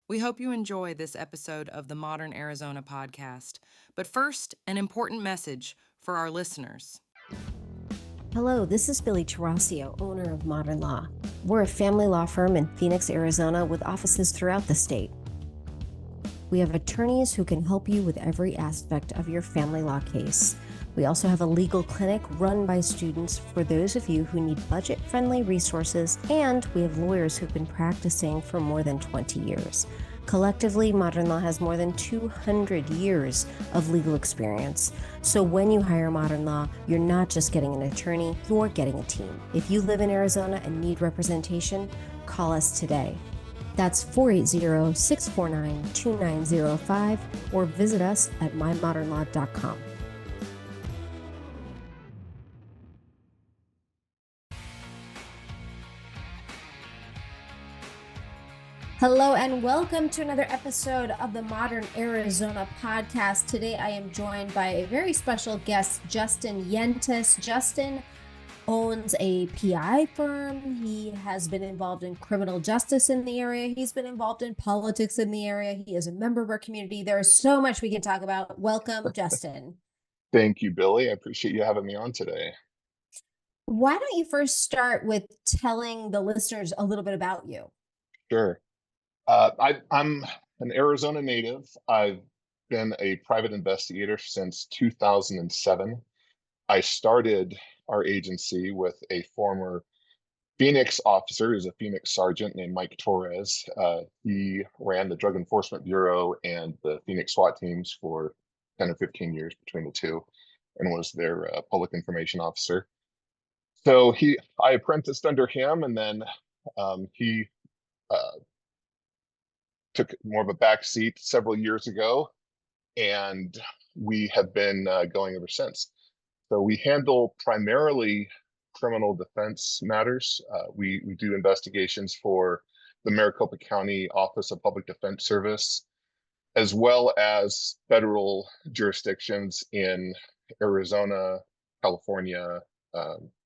We hope you enjoy this episode of the Modern Arizona podcast. But first, an important message for our listeners. Hello, this is Billy Tarasio, owner of Modern Law. We're a family law firm in Phoenix, Arizona, with offices throughout the state. We have attorneys who can help you with every aspect of your family law case. We also have a legal clinic run by students for those of you who need budget-friendly resources, and we have lawyers who've been practicing for more than 20 years. Collectively, Modern Law has more than 200 years of legal experience. So when you hire Modern Law, you're not just getting an attorney, you're getting a team. If you live in Arizona and need representation, call us today. That's 480-649-2905 or visit us at mymodernlaw.com. Hello and welcome to another episode of the Modern Arizona podcast. Today I am joined by a very special guest, Justin Yentes. Justin owns a PI firm. He has been involved in criminal justice in the area. He's been involved in politics in the area. He is a member of our community. There is so much we can talk about. Welcome, Justin. Thank you, Billy. I appreciate you having me on today. Why don't you first start with telling the listeners a little bit about you? Sure. I'm an Arizona native. I've been a private investigator since 2007. I started our agency with a former Phoenix officer, who's a Phoenix sergeant named Mike Torres. He ran the Drug Enforcement Bureau and the Phoenix SWAT teams for 10 or 15 years between the two, and was their public information officer. So I apprenticed under him, and then he took more of a back seat several years ago, and we have been going ever since. So we handle primarily criminal defense matters. We do investigations for the Maricopa County Office of Public Defense Service, as well as federal jurisdictions in Arizona, California,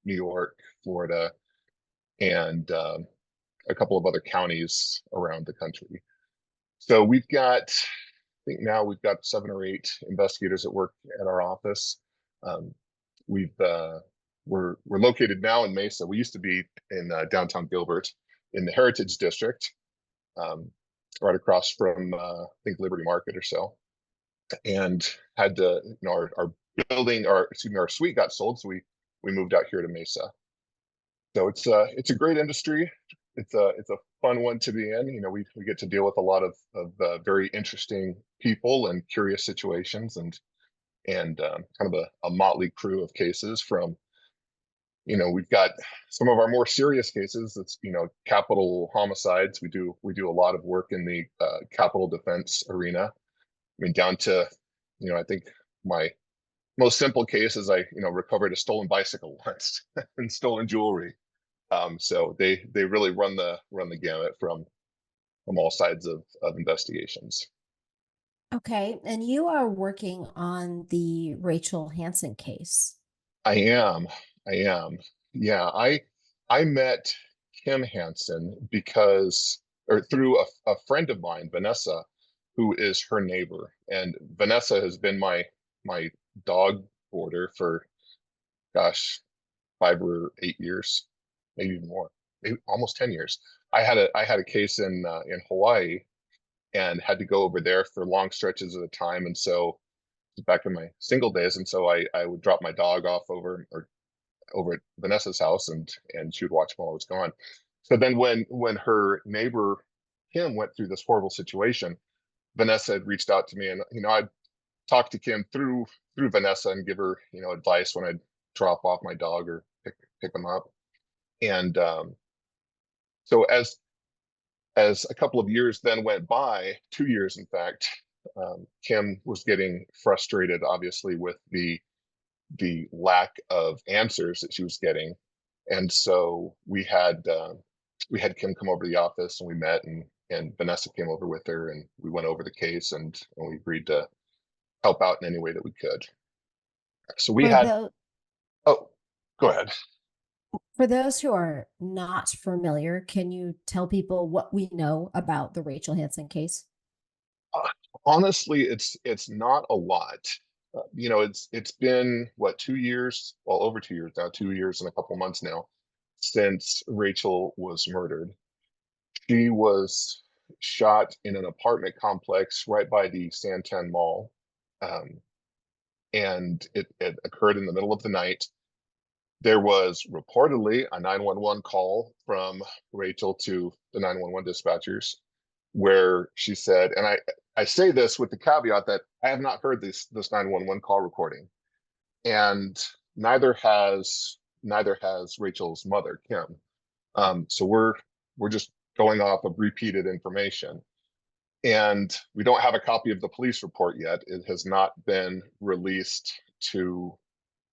New York, Florida, and a couple of other counties around the country. So I think now we've got 7 or 8 investigators that work at our office. We're located now in Mesa. We used to be in downtown Gilbert in the Heritage District, right across from I think Liberty Market or so, and had to, our building, our suite got sold, so we moved out here to Mesa. So it's a great industry. It's a fun one to be in. We get to deal with a lot of very interesting people and curious situations, and kind of a motley crew of cases. From we've got some of our more serious cases. That's capital homicides. We do a lot of work in the capital defense arena. I mean, down to I think my most simple case is I recovered a stolen bicycle once and stolen jewelry. So they really run the gamut from all sides of investigations. Okay, and you are working on the Rachel Hanson case. I am. Yeah, I met Kim Hanson through a friend of mine, Vanessa, who is her neighbor. And Vanessa has been my dog boarder for, gosh, 5 or 8 years, maybe even more, maybe almost 10 years. I had a case in Hawaii, and had to go over there for long stretches of the time. And so back in my single days, and so I would drop my dog off over at Vanessa's house, and she would watch him while I was gone. So then when her neighbor Kim went through this horrible situation, Vanessa had reached out to me, and I'd talk to Kim through Vanessa and give her advice when I'd drop off my dog or pick him up. And so as a couple of years then went by, 2 years in fact, Kim was getting frustrated, obviously, with the lack of answers that she was getting. And so we had Kim come over to the office, and we met, and Vanessa came over with her, and we went over the case, and we agreed to help out in any way that we could. So we had, oh, go ahead. For those who are not familiar, can you tell people what we know about the Rachel Hanson case? Uh, Honestly, it's not a lot. It's been what, 2 years? Well, over 2 years now, 2 years and a couple months now since Rachel was murdered. She was shot in an apartment complex right by the Santan Mall, um, and it occurred in the middle of the night. There was reportedly a 911 call from Rachel to the 911 dispatchers where she said, and I say this with the caveat that I have not heard this 911 call recording, and neither has Rachel's mother, Kim. So we're just going off of repeated information. And we don't have a copy of the police report yet. It has not been released to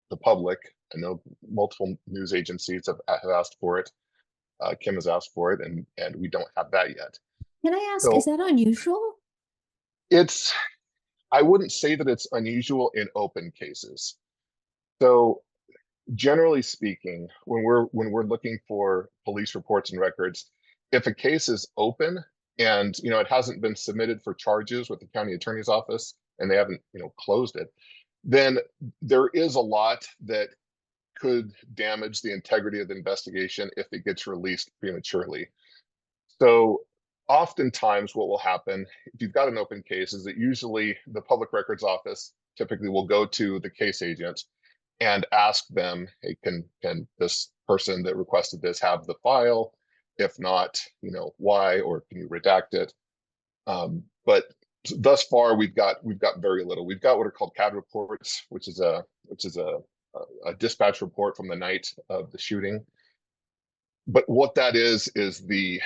the public. I know multiple news agencies have asked for it. Kim has asked for it, and we don't have that yet. Can I ask, is So that unusual? it's I wouldn't say that it's unusual in open cases. So generally speaking, when we're looking for police reports and records, if a case is open and it hasn't been submitted for charges with the county attorney's office and they haven't closed it, then there is a lot that could damage the integrity of the investigation if it gets released prematurely. So oftentimes what will happen if you've got an open case is that usually the public records office typically will go to the case agent and ask them, hey, can this person that requested this have the file? If not, why, or can you redact it? But thus far, we've got very little. We've got what are called CAD reports, which is a dispatch report from the night of the shooting. But what that is as the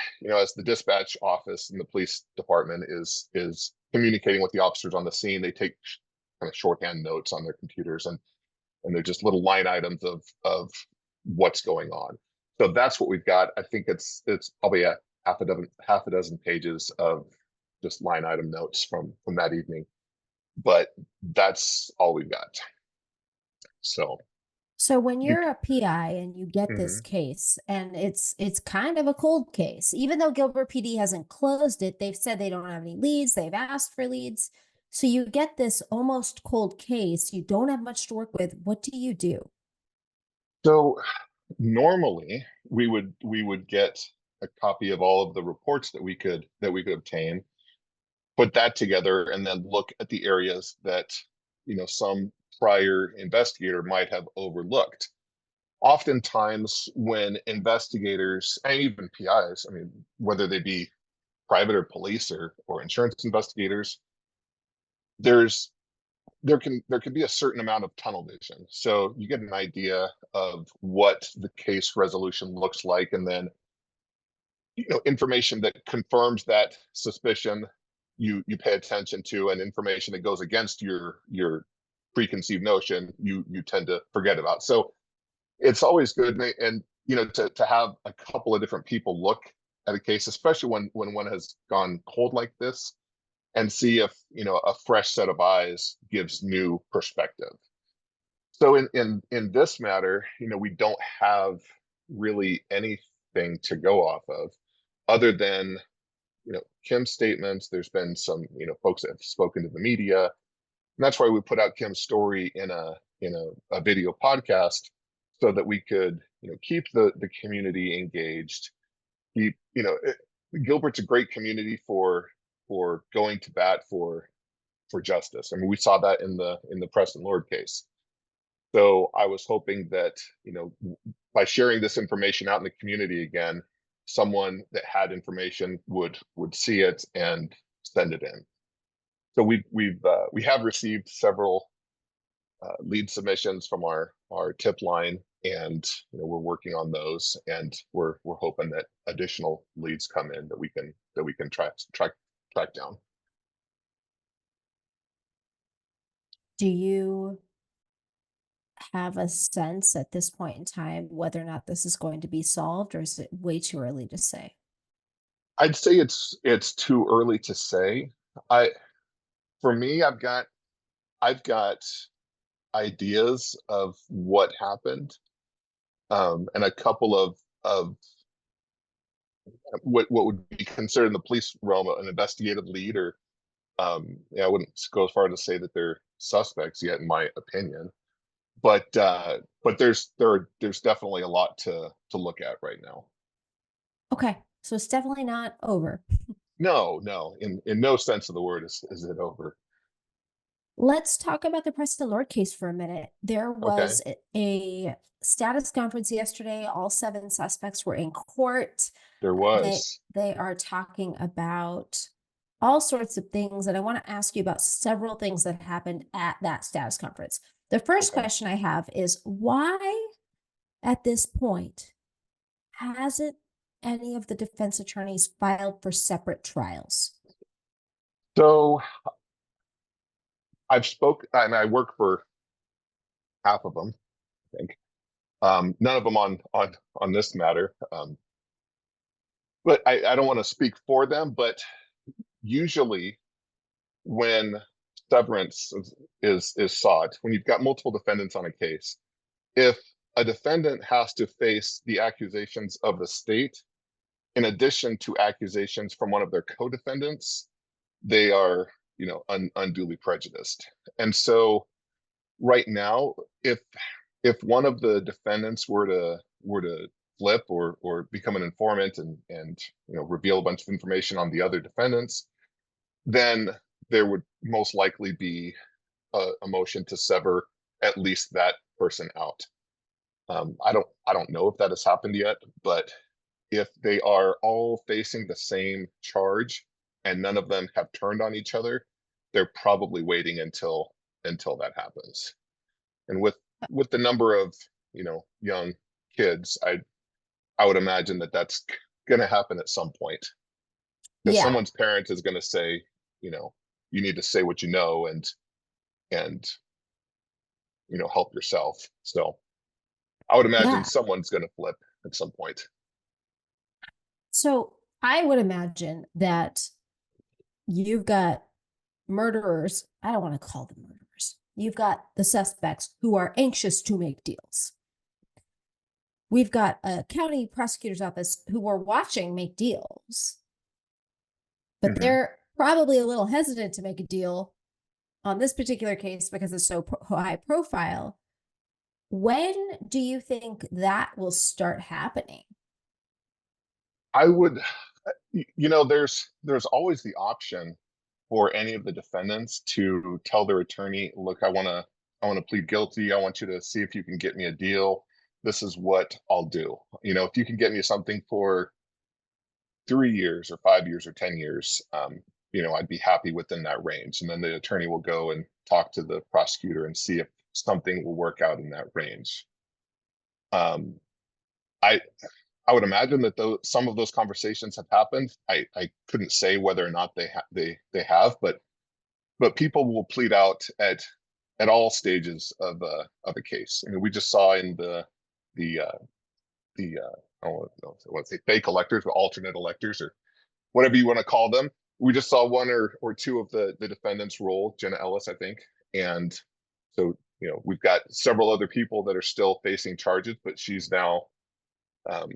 dispatch office and the police department is communicating with the officers on the scene, they take kind of shorthand notes on their computers, and they're just little line items of what's going on. So that's what we've got. I think it's probably a half a dozen pages of just line item notes from that evening, but that's all we've got. So So when you, you're a PI and you get this mhm. case and it's kind of a cold case, even though Gilbert PD hasn't closed it, they've said they don't have any leads, they've asked for leads. So you get this almost cold case, you don't have much to work with. What do you do? So normally we would get a copy of all of the reports that we could obtain, put that together, and then look at the areas that some prior investigator might have overlooked. Oftentimes when investigators and even PIs, I mean, whether they be private or police or insurance investigators, there's there can be a certain amount of tunnel vision. So you get an idea of what the case resolution looks like, and then information that confirms that suspicion you pay attention to, and information that goes against your preconceived notion you tend to forget about. So it's always good, and to have a couple of different people look at a case, especially when one has gone cold like this, and see if a fresh set of eyes gives new perspective. So in this matter, we don't have really anything to go off of other than Kim's statements. There's been some folks that have spoken to the media, and that's why we put out Kim's story in a video podcast, so that we could keep the community engaged. Keep Gilbert's a great community for going to bat for justice. I mean, we saw that in the Preston Lord case. So I was hoping that by sharing this information out in the community again, someone that had information would see it and send it in. So we have received several lead submissions from our tip line, and we're working on those, and we're hoping that additional leads come in that we can track down. Do you have a sense at this point in time whether or not this is going to be solved, or is it way too early to say? I'd say it's too early to say. I For me, I've got ideas of what happened. and a couple of what would be considered in the police realm an investigative lead, or yeah, I wouldn't go as far to say that they're suspects yet, in my opinion. But there's definitely a lot to look at right now. Okay, so it's definitely not over. No, no, in no sense of the word is it over. Let's talk about the Preston Lord case for a minute. There Okay, was a status conference yesterday. All 7 suspects were in court. there They was. they are talking about all sorts of things, and I want to ask you about several things that happened at that status conference. The first Okay. question I have is why, at this point, hasn't any of the defense attorneys filed for separate trials? So I've spoke, and I work for half of them, I think. None of them on this matter. But I don't want to speak for them, but usually when severance is sought, when you've got multiple defendants on a case, if a defendant has to face the accusations of the state in addition to accusations from one of their co-defendants, they are, unduly prejudiced. And so right now, if one of the defendants were to flip or become an informant and reveal a bunch of information on the other defendants, then there would most likely be a motion to sever at least that person out. I don't know if that has happened yet, but if they are all facing the same charge and none of them have turned on each other, they're probably waiting until that happens. And with the number of young kids, I would imagine that that's going to happen at some point, because Yeah, someone's parent is going to say, you know, you need to say what you know and help yourself. So I would imagine yeah. someone's going to flip at some point. So I would imagine that you've got murderers. I don't want to call them murderers. You've got the suspects who are anxious to make deals. We've got a county prosecutor's office who are watching make deals, but Mhm. they're probably a little hesitant to make a deal on this particular case because it's so high profile. When do you think that will start happening? I would, there's always the option for any of the defendants to tell their attorney, look, I want to plead guilty. I want you to see if you can get me a deal. This is what I'll do. If you can get me something for 3 years or 5 years or 10 years, I'd be happy within that range. And then the attorney will go and talk to the prosecutor and see if something will work out in that range. Um, I I would imagine that some of those conversations have happened. I couldn't say whether or not they have, but people will plead out at all stages of a case. I mean, we just saw in the I don't know if I want to say fake electors, but alternate electors or whatever you want to call them. We just saw one or two of the defendants roll, Jenna Ellis, I think, and so we've got several other people that are still facing charges, but she's now um,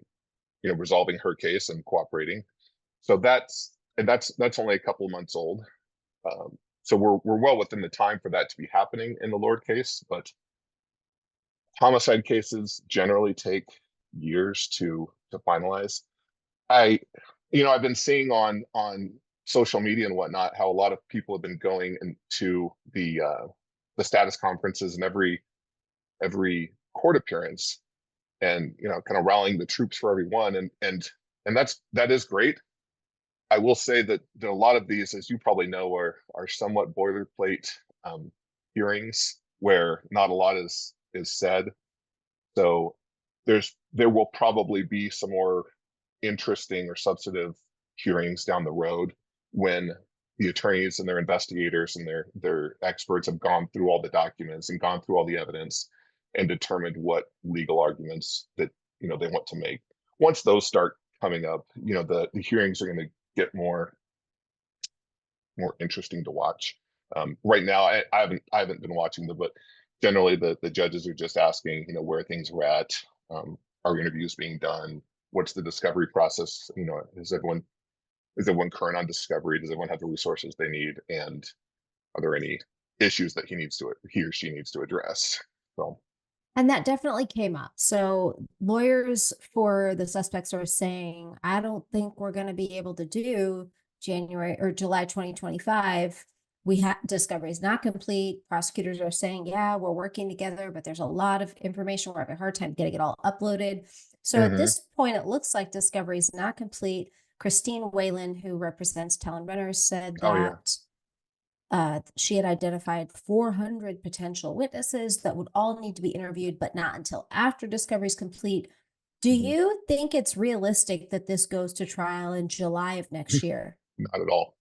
resolving her case and cooperating. So that's only a couple of months old. So we're well within the time for that to be happening in the Lord case, but homicide cases generally take years to finalize. I've been seeing on social media and whatnot how a lot of people have been going into the status conferences and every court appearance and kind of rallying the troops for everyone, and that is great. I will say that a lot of these, as you probably know, are somewhat boilerplate hearings where not a lot is said. So there will probably be some more interesting or substantive hearings down the road when the attorneys and their investigators and their experts have gone through all the documents and gone through all the evidence and determined what legal arguments that they want to make. Once those start coming up, the hearings are going to get more interesting to watch. Right now, I haven't been watching them, but generally the judges are just asking where things are at. are interviews being done? What's the discovery process? Is everyone current on discovery? Does everyone have the resources they need? And are there any issues that he or she needs to address? So, And that definitely came up. So lawyers for the suspects are saying, I don't think we're going to be able to do January or July 2025. We have discovery is not complete. Prosecutors are saying, yeah, we're working together, but there's a lot of information. We're having a hard time getting it all uploaded. So at mhm. this point, it looks like discovery is not complete. Christine Whalen, who represents Talon Renner, said Oh yeah. that she had identified 400 potential witnesses that would all need to be interviewed, but not until after discovery is complete. Do Mhm. you think it's realistic that this goes to trial in July of next year? Not at all.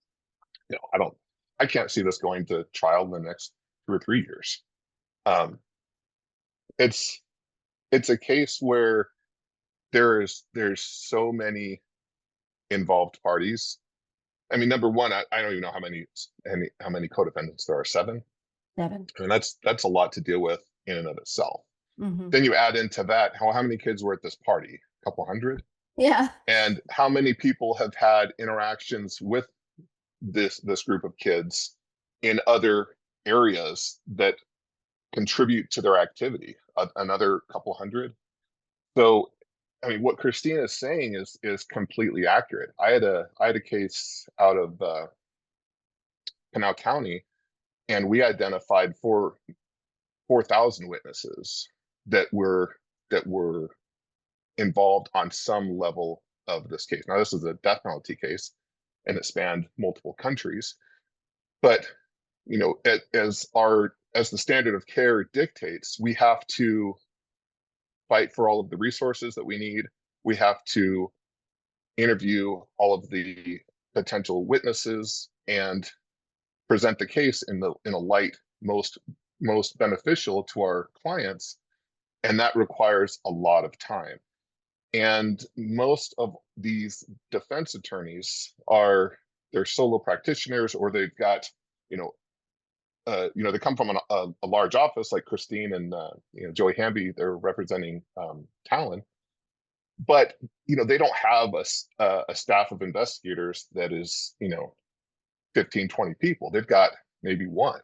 I don't. I can't see this going to trial in the next 2 or 3 years. Um, it's it's a case where there's so many involved parties. I mean, number one, I don't even know how many co-defendants there are. 7. Devin? I mean, that's a lot to deal with in and of itself. Mm-hmm. Then you add into that how many kids were at this party? A couple hundred. Yeah. And how many people have had interactions with this group of kids in other areas that contribute to their activity? Another couple hundred. So, I mean, what Christina is saying is completely accurate. I had a case out of Pinal County, and we identified 4,000 witnesses that were involved on some level of this case. Now, this is a death penalty case, and it spanned multiple countries. But as the standard of care dictates, we have to fight for all of the resources that we need. We have to interview all of the potential witnesses and present the case in a light most beneficial to our clients, and that requires a lot of time. And most of these defense attorneys they're solo practitioners, or they've got you know they come from a large office like Christine and Joey Hamby. They're representing Talon, but they don't have a staff of investigators that is 15, 20 people. They've got maybe one,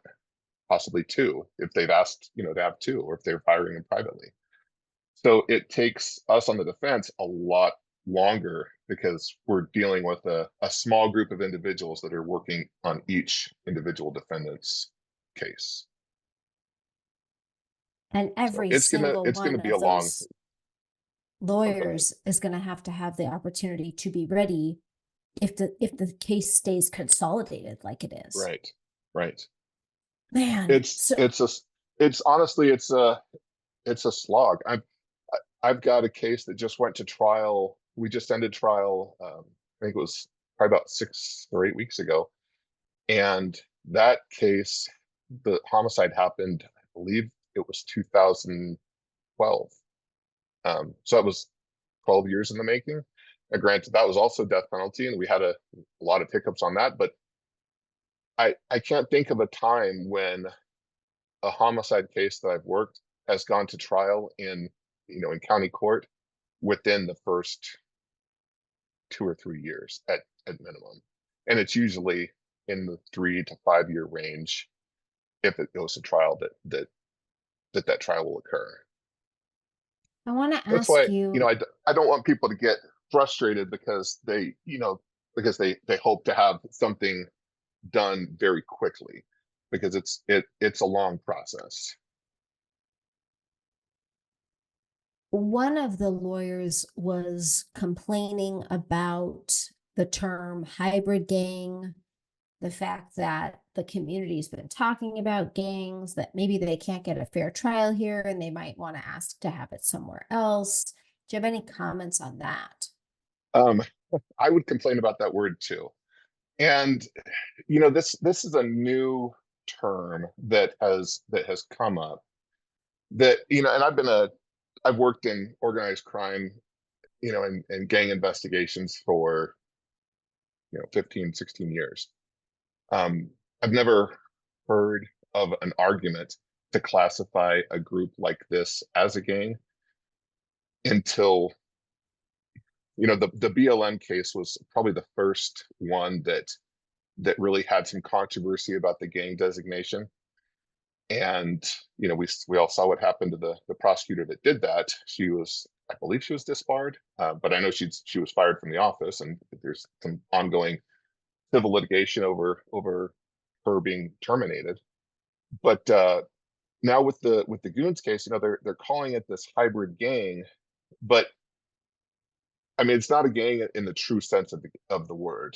possibly two, if they've asked to have two, or if they're hiring them privately. So it takes us on the defense a lot longer because we're dealing with a small group of individuals that are working on each individual defendant's case. And So every single it's gonna one be a of long. those Oh, go ahead. lawyers is going to have the opportunity to be ready if the case stays consolidated like it is. Right, right. Man, It's so it's a it's honestly it's a slog. I've got a case that just went to trial. We just ended trial. I think it was probably about 6 or 8 weeks ago, and that case, the homicide happened. I believe it was 2012. So it was 12 years in the making. And granted, that was also death penalty, and we had a lot of hiccups on that. But I can't think of a time when a homicide case that I've worked has gone to trial in county court within the first 2 or 3 years at minimum, and it's usually in the 3 to 5 year range if it goes to trial that trial will occur. I want to That's ask why you. I don't want people to get frustrated because they hope to have something done very quickly, because it's a long process. One of the lawyers was complaining about the term hybrid gang, the fact that the community's been talking about gangs, that maybe they can't get a fair trial here and they might want to ask to have it somewhere else. Do you have any comments on that? um I would complain about that word too. And this is a new term that has come up, that and I've worked in organized crime, and gang investigations for 15, 16 years. um I've never heard of an argument to classify a group like this as a gang. until, the BLM case was probably the first one that really had some controversy about the gang designation. And we all saw what happened to the prosecutor that did that. I believe she was disbarred, but I know she was fired from the office, and there's some ongoing civil litigation over her being terminated. But now with the Goons case, they're calling it this hybrid gang, but I mean it's not a gang in the true sense of the word.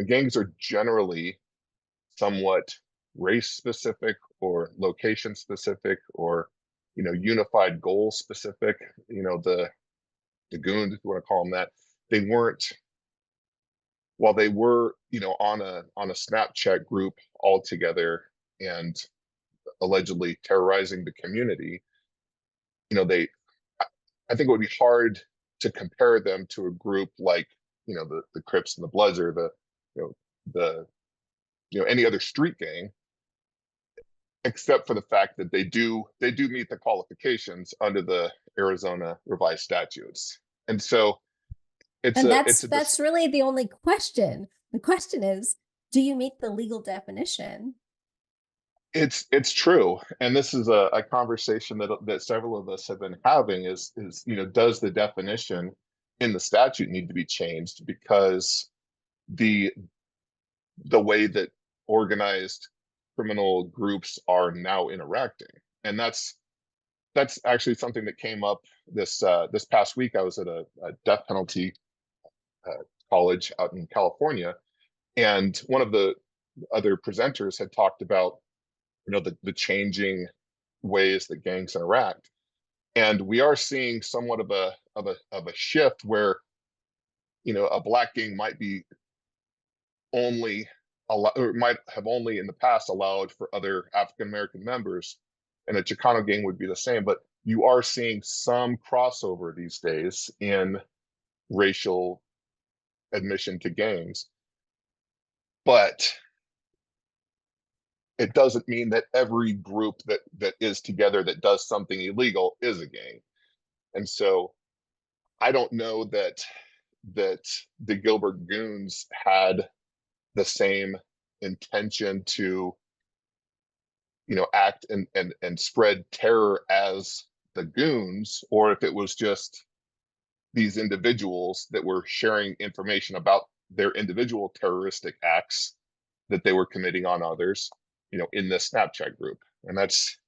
Gangs are generally somewhat race specific or location specific or unified goal specific. The Goons, if you want to call them that, they weren't, while they were on a Snapchat group all together and allegedly terrorizing the community. They I think it would be hard to compare them to a group like the Crips and the Bloods, or the any other street gang, except for the fact that they do meet the qualifications under the Arizona revised statutes. And so And that's really the only question. The question is, do you meet the legal definition? It's true, and this is a conversation that several of us have been having. Is does the definition in the statute need to be changed, because the way that organized criminal groups are now interacting? And that's actually something that came up this past week. I was at a death penalty college out in California, and one of the other presenters had talked about the changing ways that gangs interact, and we are seeing somewhat of a shift where a black gang might be only or might have only in the past allowed for other African American members, and a Chicano gang would be the same. But you are seeing some crossover these days in racial admission to gangs, but it doesn't mean that every group that is together that does something illegal is a gang. And so I don't know that the Gilbert Goons had the same intention to act and spread terror as the Goons, or if it was just these individuals that were sharing information about their individual terroristic acts that they were committing on others, in this Snapchat group. And it's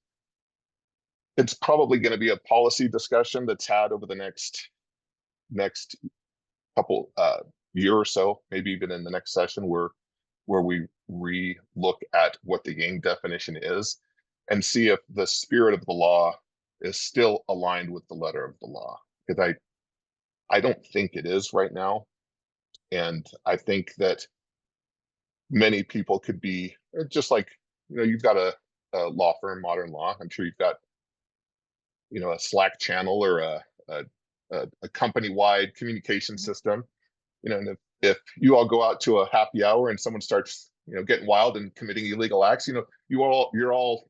probably going to be a policy discussion that's had over the next couple year or so, maybe even in the next session, where we re-look at what the gang definition is and see if the spirit of the law is still aligned with the letter of the law. Because I don't think it is right now. And I think that many people could be just like, you've got a law firm, Modern Law. I'm sure you've got, a Slack channel or a company-wide communication system. And if you all go out to a happy hour and someone starts, getting wild and committing illegal acts, you're all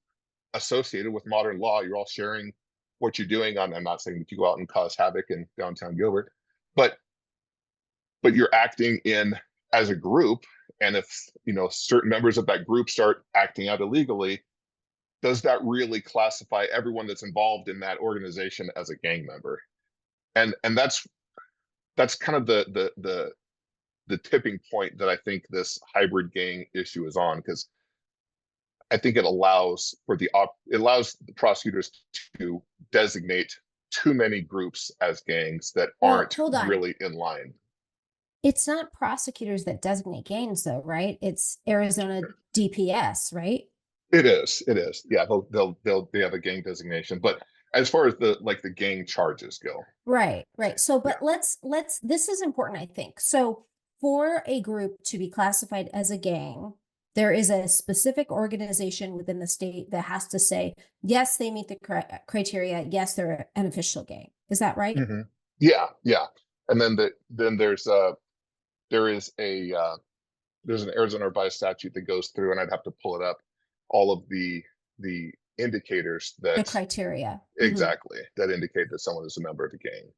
associated with Modern Law. You're all sharing what you're doing on. I'm not saying that you go out and cause havoc in downtown Gilbert, but you're acting in as a group. And if certain members of that group start acting out illegally, does that really classify everyone that's involved in that organization as a gang member? And that's kind of the tipping point that I think this hybrid gang issue is on, because I think it allows the prosecutors to designate too many groups as gangs that aren't really in line. It's not prosecutors that designate gangs, though, right? It's Arizona DPS, right? It is. Yeah, they have a gang designation, but as far as the gang charges go. Right. So, but let's this is important, I think. So, for a group to be classified as a gang, there is a specific organization within the state that has to say, yes, they meet the criteria. Yes, they're an official gang. Is that right? Mm-hmm. Yeah. And then there's there's an Arizona revised statute that goes through, and I'd have to pull it up, all of the indicators that the criteria exactly that indicate that someone is a member of the gang.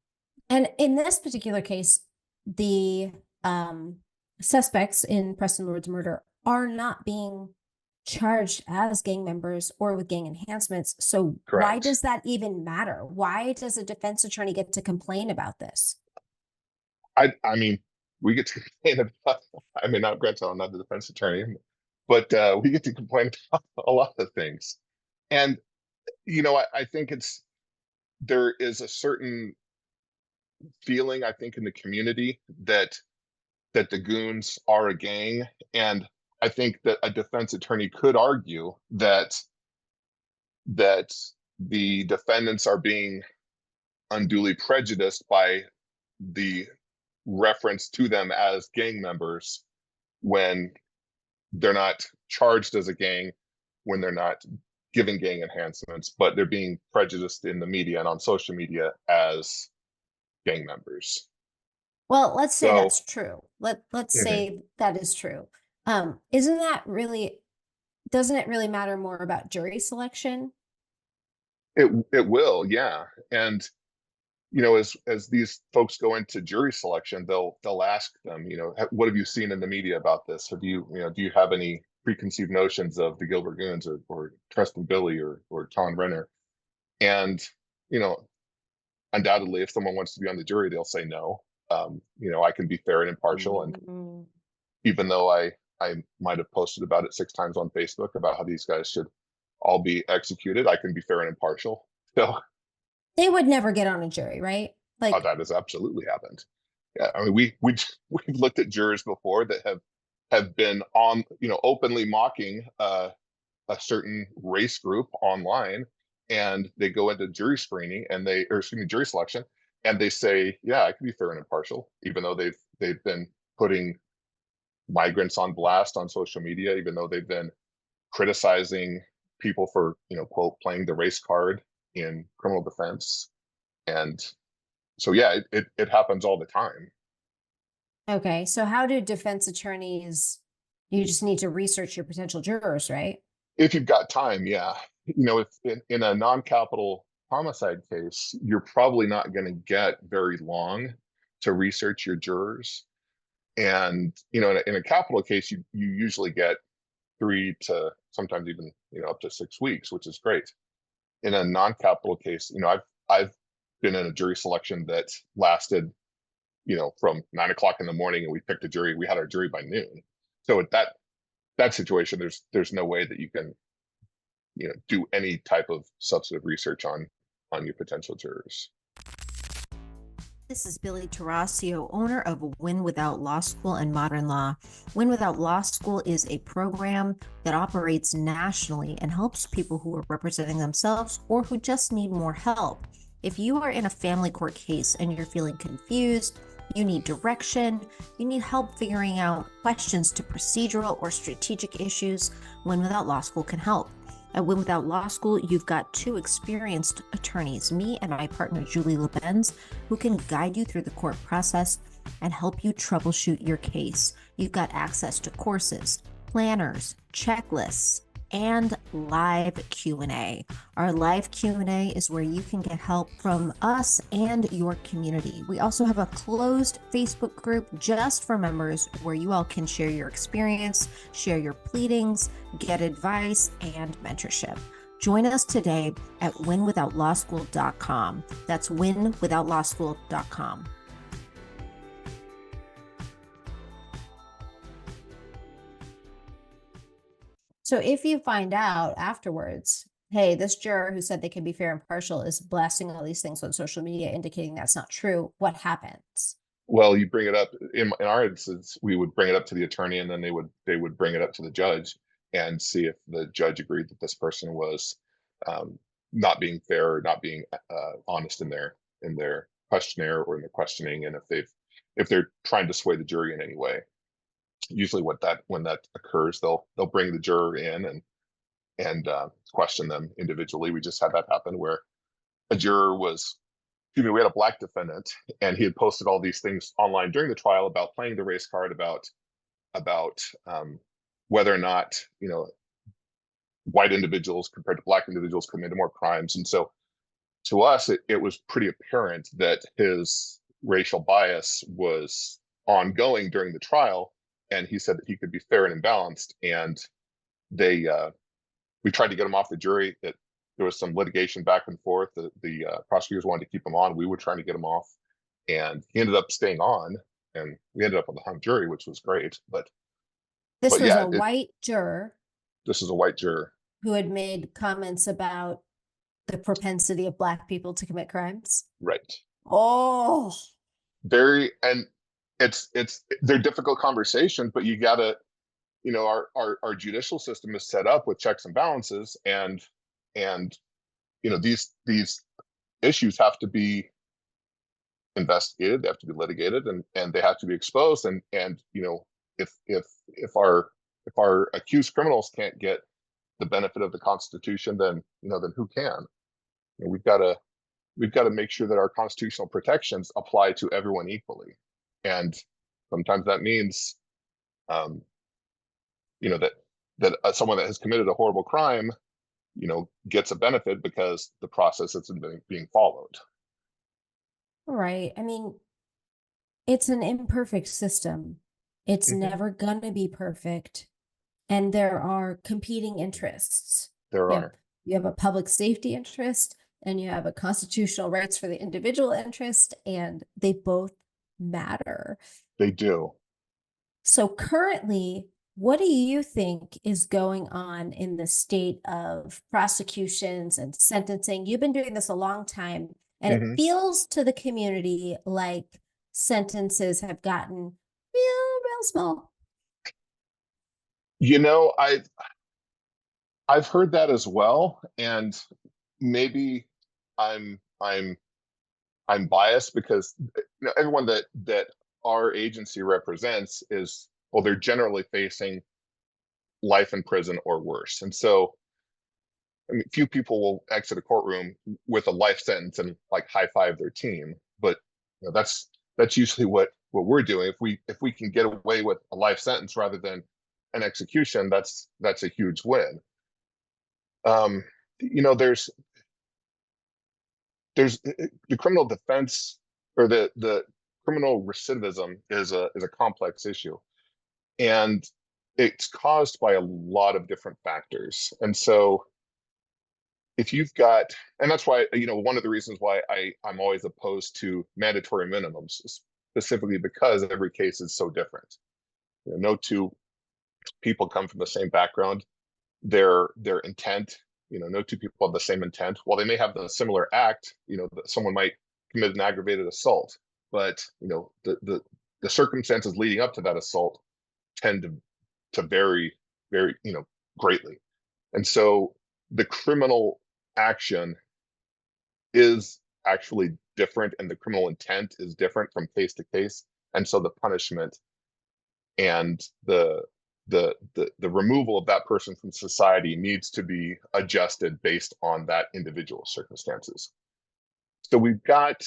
And in this particular case, the suspects in Preston Lord's murder are not being charged as gang members or with gang enhancements. So why Correct. does that even matter? Why does a defense attorney get to complain about this? I mean, we get to complain about, I mean, not granted, I'm not the defense attorney, but we get to complain about a lot of things. And, I think there is a certain feeling, I think, in the community that the goons are a gang. And I think that a defense attorney could argue that the defendants are being unduly prejudiced by the reference to them as gang members when they're not charged as a gang, when they're not giving gang enhancements, but they're being prejudiced in the media and on social media as gang members. Well, let's say So that's true. Let's mhm, say that is true. Isn't that really, doesn't it really matter more about jury selection? it will, yeah. And as these folks go into jury selection, they'll ask them, what have you seen in the media about this? Do you have any preconceived notions of the Gilbert Goons or Trust and Billy or Tom Renner? And you know, undoubtedly, if someone wants to be on the jury, they'll say no. I can be fair and impartial, and Mm. even though I might have posted about it 6 times on Facebook about how these guys should all be executed, I can be fair and impartial. So They would never get on a jury, right? Like, that has absolutely happened. Yeah, I mean, we've looked at jurors before that have been on, openly mocking a certain race group online, and they go into jury screening or excuse me, jury selection, and they say, "Yeah, I can be fair and impartial," even though they've been putting migrants on blast on social media, even though they've been criticizing people for, quote, playing the race card in criminal defense. And so, yeah, it happens all the time. okay, so how do defense attorneys, you just need to research your potential jurors, right? If you've got time, yeah. If in a non-capital homicide case, you're probably not going to get very long to research your jurors. And, in a capital case, you usually get 3 to sometimes even, up to 6 weeks, which is great. In a non-capital case, I've been in a jury selection that lasted, from 9 o'clock in the morning, and we picked a jury. We had our jury by noon. So at that situation, there's no way that you can, do any type of substantive research on your potential jurors. This is Billy Tarasio, owner of Win Without Law School and Modern Law. Win Without Law School is a program that operates nationally and helps people who are representing themselves or who just need more help. If you are in a family court case and you're feeling confused, you need direction, you need help figuring out questions to procedural or strategic issues, Win Without Law School can help. At Win Without Law School, you've got 2 experienced attorneys, me and my partner Julie LeBenz, who can guide you through the court process and help you troubleshoot your case. You've got access to courses, planners, checklists, and live Q&A. Our live Q&A is where you can get help from us and your community. We also have a closed Facebook group just for members where you all can share your experience, share your pleadings, get advice, and mentorship. Join us today at winwithoutlawschool.com. That's winwithoutlawschool.com. So if you find out afterwards, hey, this juror who said they can be fair and partial is blasting all these things on social media indicating that's not true, what happens? Well, you bring it up in our instance, we would bring it up to the attorney, and then they would bring it up to the judge and see if the judge agreed that this person was not being fair or not being honest in their questionnaire or in their questioning, and if they're trying to sway the jury in any way. Usually, when that occurs, they'll bring the juror in and question them individually. We just had that happen where a juror was, excuse me, we had a black defendant, and he had posted all these things online during the trial about playing the race card, about whether or not, white individuals compared to black individuals committed more crimes. And so to us, it was pretty apparent that his racial bias was ongoing during the trial, and he said that he could be fair and balanced. And they we tried to get him off the jury. That there was some litigation back and forth. The prosecutors wanted to keep him on. We were trying to get him off, and he ended up staying on, and we ended up on the hung jury, which was great. This But was yeah, a white juror this is a white juror. who had made comments about the propensity of Black people to commit crimes. Right. Oh, Very, and they're difficult conversations, but you gotta, our judicial system is set up with checks and balances, and these issues have to be investigated, they have to be litigated, and they have to be exposed. And if our accused criminals can't get the benefit of the Constitution, then who can? We've got to make sure that our constitutional protections apply to everyone equally. And sometimes that means, that someone that has committed a horrible crime, gets a benefit because the process that's being followed. right. I mean, it's an imperfect system. It's Mhm. never gonna be perfect. And there are competing interests. There Yep. are. You have a public safety interest and you have a constitutional rights for the individual interest, and they both matter. They do. So currently, what do you think is going on in the state of prosecutions and sentencing? You've been doing this a long time, and it Mhm. feels to the community like sentences have gotten real small. You know, I've heard that as well, and maybe I'm biased because everyone that our agency represents is, well, they're generally facing life in prison or worse. And so, I mean, few people will exit a courtroom with a life sentence and like high five their team, but that's usually what we're doing. If we can get away with a life sentence rather than an execution, that's a huge win. Um, there's the criminal defense, or the criminal recidivism is a complex issue, and it's caused by a lot of different factors. And so if you've got, and that's why, one of the reasons why I'm always opposed to mandatory minimums, specifically because every case is so different. No two people come from the same background. Their intent, no two people have the same intent. While they may have the similar act, that someone might commit an aggravated assault, but the circumstances leading up to that assault tend to vary very, greatly. And so the criminal action is actually different, and the criminal intent is different from case to case. And so the punishment and the removal of that person from society needs to be adjusted based on that individual circumstances. So we've got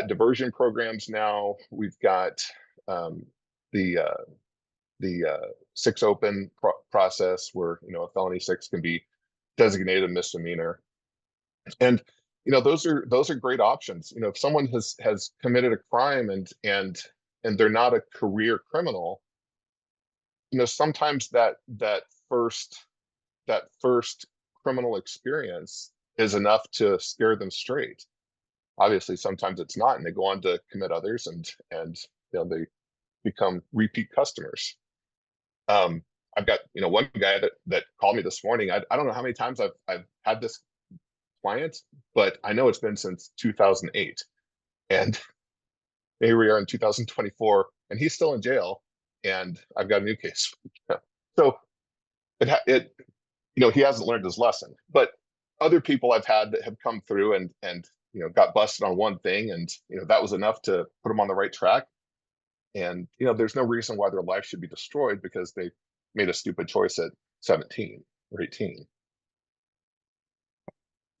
diversion programs now. We've got the six open process, where a felony six can be designated a misdemeanor. And those are great options. If someone has committed a crime and they're not a career criminal, sometimes that first criminal experience is enough to scare them straight. Obviously, sometimes it's not, and they go on to commit others, and they become repeat customers. I've got one guy that called me this morning. I don't know how many times I've had this client, but I know it's been since 2008, and here we are in 2024, and he's still in jail, and I've got a new case. So he hasn't learned his lesson. But other people I've had that have come through and got busted on one thing, and that was enough to put them on the right track. And there's no reason why their life should be destroyed because they made a stupid choice at 17 or 18.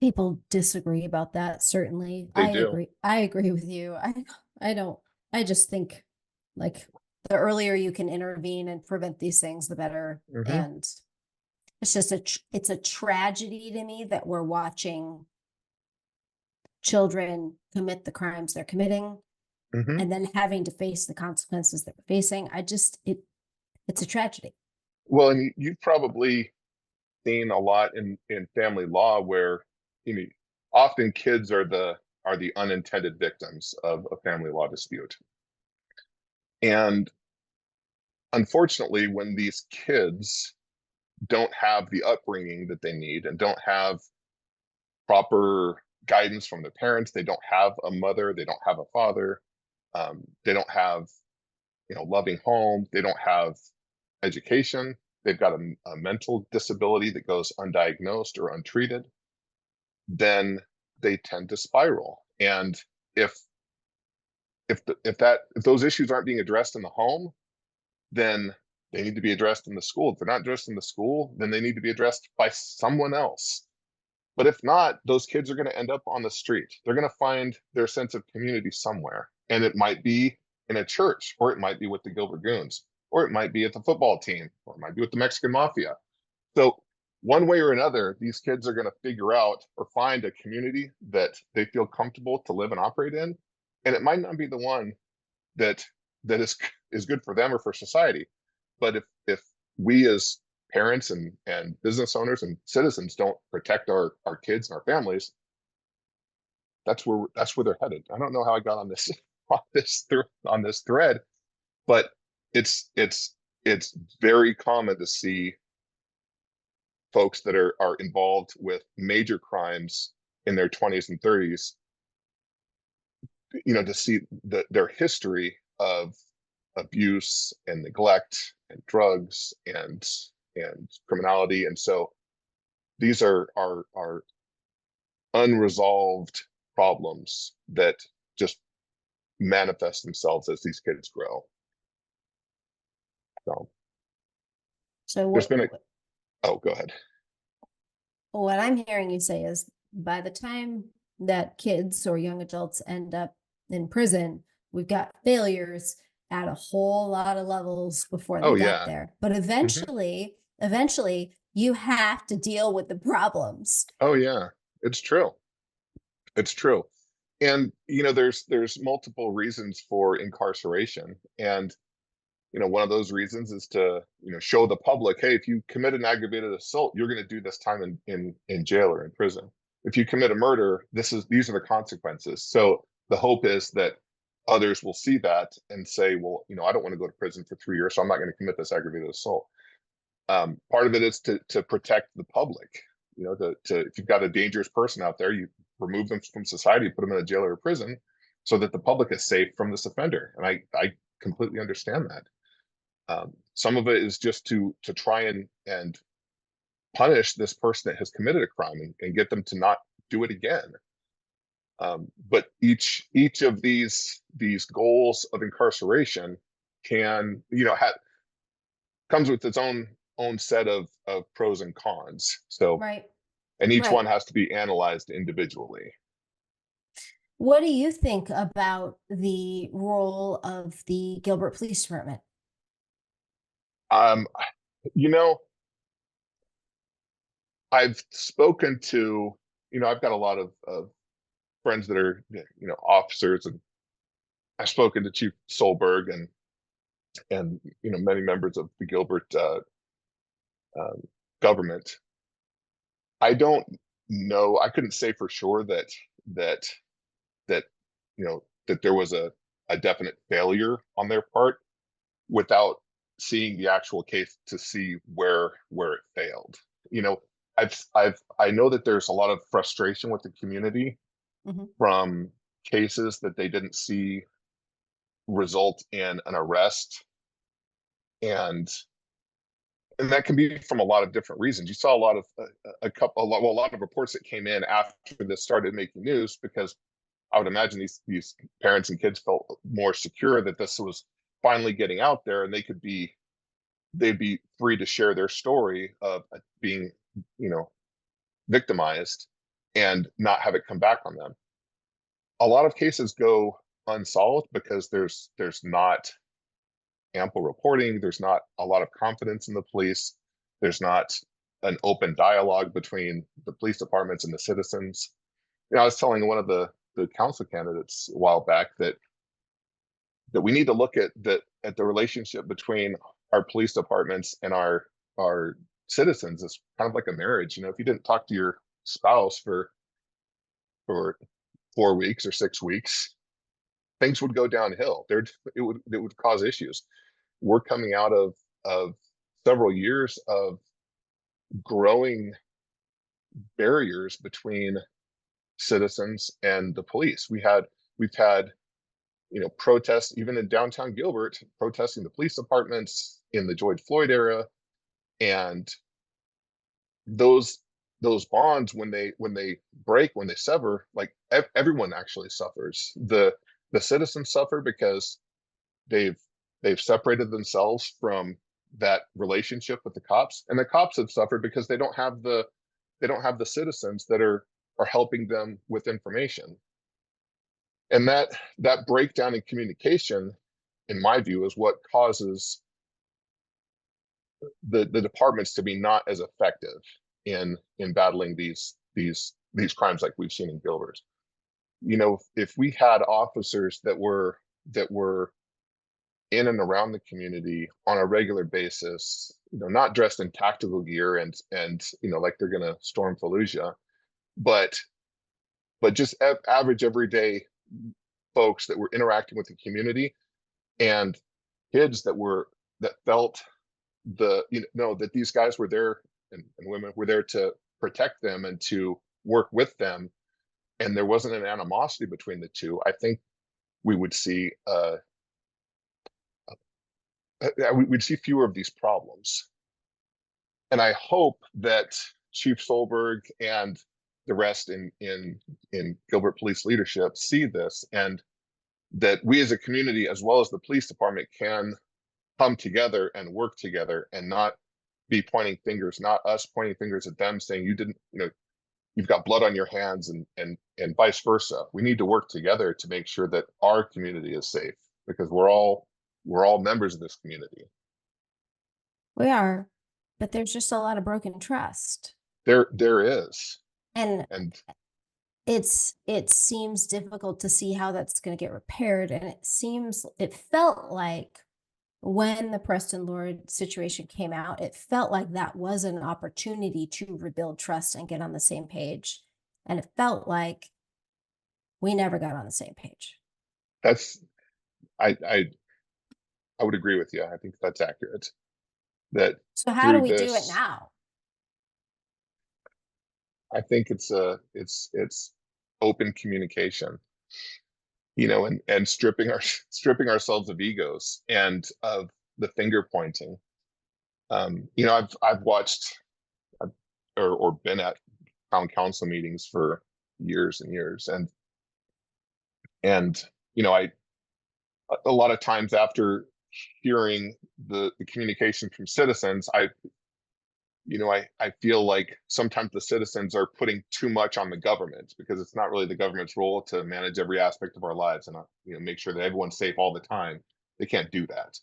People disagree about that, certainly. They I do. agree. I agree with you. I don't, I just think like the earlier you can intervene and prevent these things, the better. Hmm. And it's just it's a tragedy to me that we're watching children commit the crimes they're committing Mhm. and then having to face the consequences they're facing. It's a tragedy. Well, and you've probably seen a lot in family law where, you know, often kids are the unintended victims of a family law dispute. And unfortunately, when these kids don't have the upbringing that they need and don't have proper guidance from their parents, they don't have a mother, they don't have a father, they don't have, loving home, they don't have education, they've got a mental disability that goes undiagnosed or untreated, then they tend to spiral. And if if those issues aren't being addressed in the home, then they need to be addressed in the school. If they're not addressed in the school, then they need to be addressed by someone else. But if not, those kids are going to end up on the street. They're going to find their sense of community somewhere. And it might be in a church, or it might be with the Gilbert Goons, or it might be at the football team, or it might be with the Mexican Mafia. So one way or another, these kids are going to figure out or find a community that they feel comfortable to live and operate in. And it might not be the one that is good for them or for society. But if we as parents and business owners and citizens don't protect our kids and our families, that's where they're headed. I don't know how I got on this on this thread, but it's very common to see folks that are involved with major crimes in their 20s and 30s, to see their history of abuse and neglect and drugs and criminality. And so these are unresolved problems that just manifest themselves as these kids grow. So So there's been a oh, go ahead. what I'm hearing you say is by the time that kids or young adults end up in prison, we've got failures at a whole lot of levels before Oh they get yeah. there. But Hmm. eventually you have to deal with the problems. Oh yeah. It's true. It's true. And there's multiple reasons for incarceration. And one of those reasons is to, show the public, hey, if you commit an aggravated assault, you're going to do this time in jail or in prison. If you commit a murder, these are the consequences. So the hope is that others will see that and say, well, I don't want to go to prison for 3 years, so I'm not going to commit this aggravated assault. Part of it is to protect the public. If you've got a dangerous person out there, you remove them from society, put them in a jail or a prison, so that the public is safe from this offender. And I completely understand that. Some of it is just to try and punish this person that has committed a crime and get them to not do it again. But each of these goals of incarceration can comes with its own set of pros and cons. So, Right. and each Right. one has to be analyzed individually. What do you think about the role of the Gilbert Police Department? Um, you know, I've spoken to, I've got a lot of friends that are, officers, and I've spoken to Chief Solberg and many members of the Gilbert um, government. I don't know. I couldn't say for sure that that that there was a definite failure on their part without seeing the actual case to see where it failed. You know, I know that there's a lot of frustration with the community Mhm. from cases that they didn't see result in an arrest, and that can be from a lot of different reasons. You saw a lot of a lot of reports that came in after this started making news, because I would imagine these parents and kids felt more secure that this was finally getting out there, and they'd be free to share their story of being, victimized and not have it come back on them. A lot of cases go unsolved because there's not ample reporting, there's not a lot of confidence in the police, there's not an open dialogue between the police departments and the citizens. I was telling one of the council candidates a while back that we need to look at the relationship between our police departments and our citizens as kind of like a marriage. If you didn't talk to your spouse for 4 weeks or 6 weeks, things would go downhill. It would cause issues. We're coming out of several years of growing barriers between citizens and the police. We've had protests even in downtown Gilbert, protesting the police departments in the George Floyd era, and those bonds, when they break, when they sever, like everyone actually suffers. The citizens suffer because they've separated themselves from that relationship with the cops, and the cops have suffered because they don't have the citizens that are helping them with information. And that breakdown in communication, in my view, is what causes the departments to be not as effective in battling these crimes like we've seen in Gilbert. If we had officers that were in and around the community on a regular basis, not dressed in tactical gear and like they're going to storm Fallujah, but just average everyday folks that were interacting with the community, and kids that felt that these guys were there, and women were there to protect them and to work with them, and there wasn't an animosity between the two, I think we would see we'd see fewer of these problems. And I hope that Chief Solberg and the rest in Gilbert Police leadership see this, and that we as a community, as well as the police department, can come together and work together and not be pointing fingers, not us pointing fingers at them saying you didn't, you've got blood on your hands, and vice versa. We need to work together to make sure that our community is safe, because we're all members of this community. We are, but there's just a lot of broken trust. There is. And And it seems difficult to see how that's going to get repaired. And it felt like when the Preston Lord situation came out, it felt like that was an opportunity to rebuild trust and get on the same page. And it felt like we never got on the same page. I would agree with you. I think that's accurate. That So how do we do it this, now? I think it's open communication, and stripping ourselves of egos and of the finger pointing. I've watched or been at town council meetings for years and years, and I a lot of times after hearing the communication from citizens, I feel like sometimes the citizens are putting too much on the government, because it's not really the government's role to manage every aspect of our lives and make sure that everyone's safe all the time. They can't do that.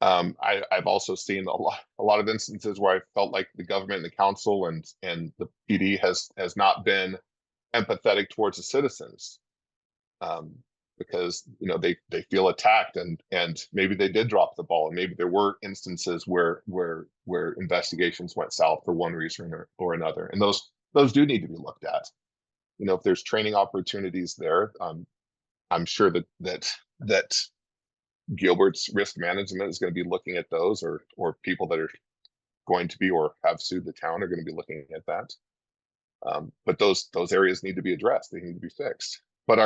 I've also seen a lot of instances where I felt like the government and the council and the PD has not been empathetic towards the citizens, because they feel attacked, and maybe they did drop the ball, and maybe there were instances where investigations went south for one reason or another, and those do need to be looked at. If there's training opportunities there, I'm sure that Gilbert's risk management is going to be looking at those, or people that are going to be or have sued the town are going to be looking at that. But those areas need to be addressed. They need to be fixed. But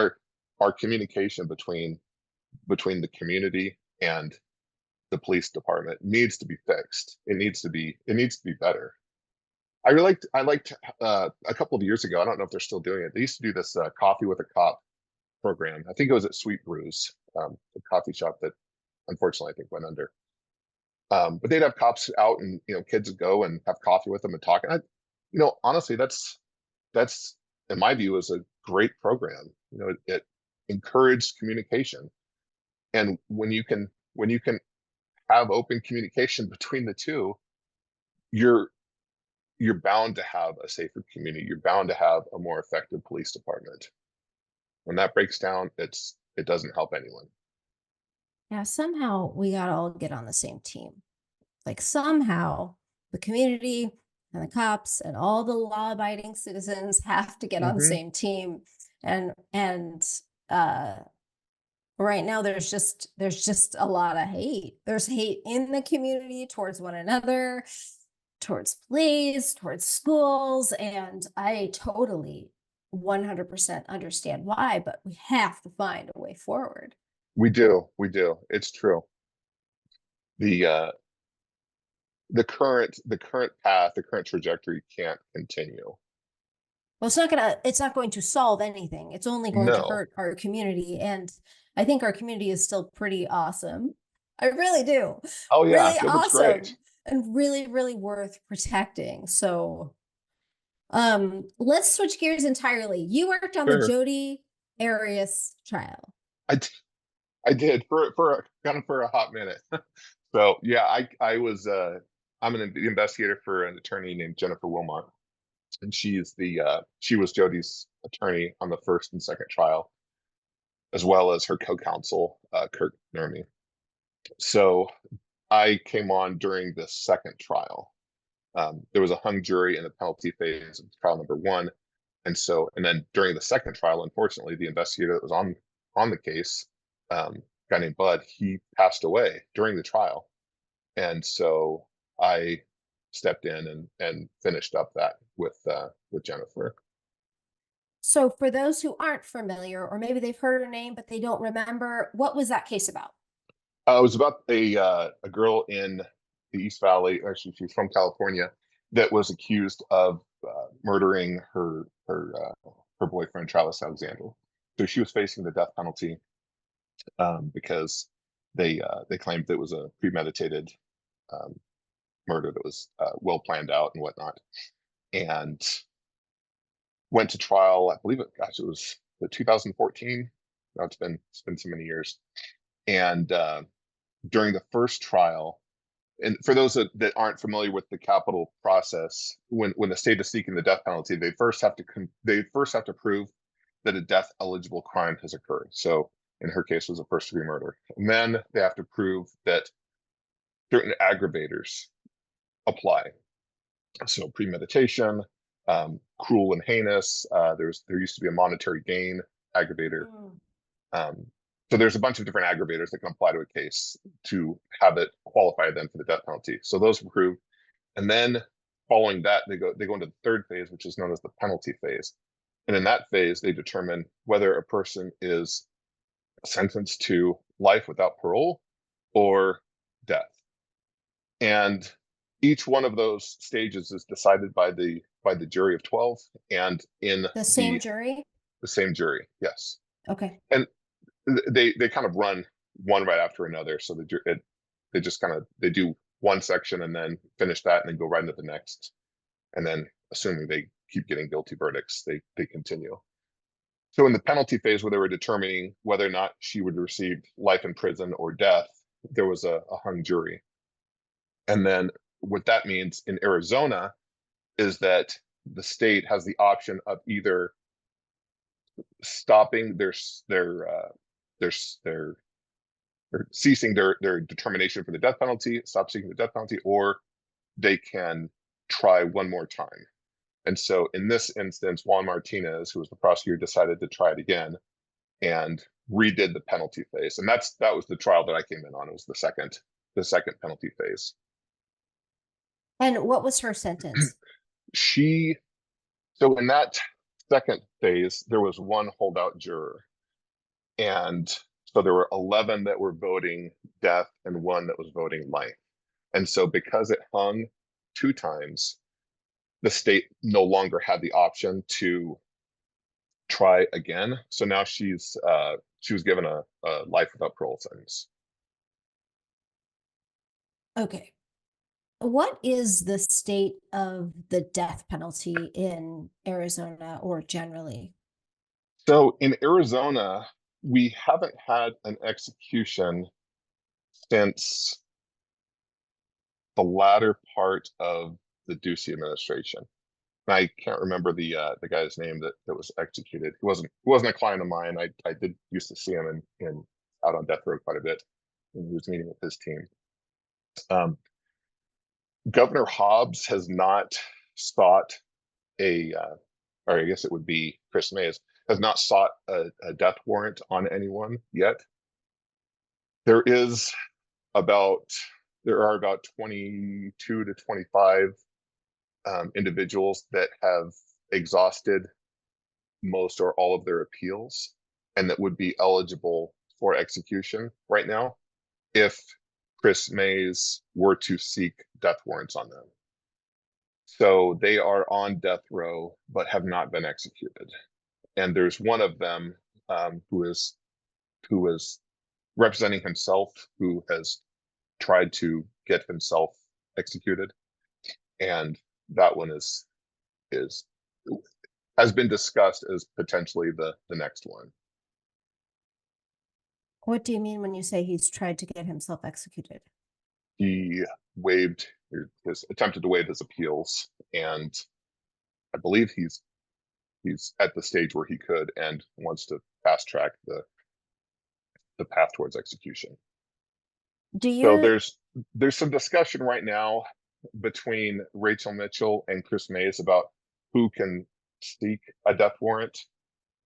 our communication between the community and the police department needs to be fixed. It needs to be better. I liked a couple of years ago, I don't know if they're still doing it, they used to do this coffee with a cop program. I think it was at Sweet Brews, a coffee shop that unfortunately I think went under. But they'd have cops out, and kids would go and have coffee with them and talk. And honestly, that's in my view is a great program. It encouraged communication, and when you can have open communication between the two, you're you're bound to have a safer community. You're bound to have a more effective police department. When that breaks down, it doesn't help anyone. Yeah, somehow we gotta all get on the same team. Like somehow the community and the cops and all the law-abiding citizens have to get on the Hmm. same team. And uh right now there's just a lot of hate. There's hate in the community towards one another, towards police, towards schools, and I totally 100% understand why, but we have to find a way forward. We do. It's true. The the current path, the current trajectory can't continue. Well, it's not going to solve anything. It's only going to No. hurt our community. And I think our community is still pretty awesome. I really do. Oh yeah, Really Gilbert's great. awesome and really, really worth protecting. So let's switch gears entirely. You worked on the Sure. Jody Arias trial. I d- I did kind of for a hot minute. So yeah, I was I'm an investigator for an attorney named Jennifer Wilmot, and she was Jody's attorney on the first and second trial, as well as her co-counsel Kurt Nermy. So I came on during the second trial. There was a hung jury in the penalty phase of trial number one, and then during the second trial, unfortunately, the investigator that was on the case, a guy named Bud, he passed away during the trial, and so I stepped in and finished up that with Jennifer. So for those who aren't familiar, or maybe they've heard her name, but they don't remember, what was that case about? It was about a girl in the East Valley. Actually, she's from California, that was accused of murdering her boyfriend Travis Alexander. So she was facing the death penalty because they claimed it was a premeditated um, murder that was well planned out and whatnot, and went to trial. I believe it was the 2014. Now it's been so many years, and during the first trial, and for those that aren't familiar with the capital process, when the state is seeking the death penalty, they first have to prove that a death eligible crime has occurred. So in her case, it was a first degree murder, and then they have to prove that certain aggravators apply. So premeditation, cruel and heinous. There used to be a monetary gain aggravator. Mm. Um, so there's a bunch of different aggravators that can apply to a case to have it qualify then for the death penalty. So those were proved, and then following that, they go into the third phase, which is known as the penalty phase. And in that phase, they determine whether a person is sentenced to life without parole or death. And each one of those stages is decided by the jury of 12, and in The same the jury? the same jury. Yes. Okay. And they kind of run one right after another. So they just kind of they do one section and then finish that and then go right into the next. And then assuming they keep getting guilty verdicts, they continue. So in the penalty phase, where they were determining whether or not she would receive life in prison or death, there was a hung jury. And then what that means in Arizona is that the state has the option of either stopping their or ceasing their determination for the death penalty, stop seeking the death penalty, or they can try one more time. And so in this instance, Juan Martinez, who was the prosecutor, decided to try it again and redid the penalty phase. And that was the trial that I came in on. It was the second penalty phase. And what was her sentence? She so in that second phase, there was one holdout juror. And so there were 11 that were voting death and one that was voting life. And so because it hung two times, the state no longer had the option to try again. So now she was given a life without parole sentence. Okay. What is the state of the death penalty in Arizona or generally? So in Arizona, we haven't had an execution since the latter part of the Ducey administration. And I can't remember the guy's name that was executed. He wasn't a client of mine. I did used to see him in out on death row quite a bit when he was meeting with his team. Governor Hobbs has not sought or I guess it would be Chris Mays, has not sought a death warrant on anyone yet. There are about 22 to 25 individuals that have exhausted most or all of their appeals and that would be eligible for execution right now if Chris Mays were to seek death warrants on them. So they are on death row but have not been executed. And there's one of them who is representing himself, who has tried to get himself executed, and that one has been discussed as potentially the next one. What do you mean when you say he's tried to get himself executed? He attempted to waive his appeals, and I believe he's at the stage where he could and wants to fast track the path towards execution. So there's some discussion right now between Rachel Mitchell and Chris Mays about who can seek a death warrant,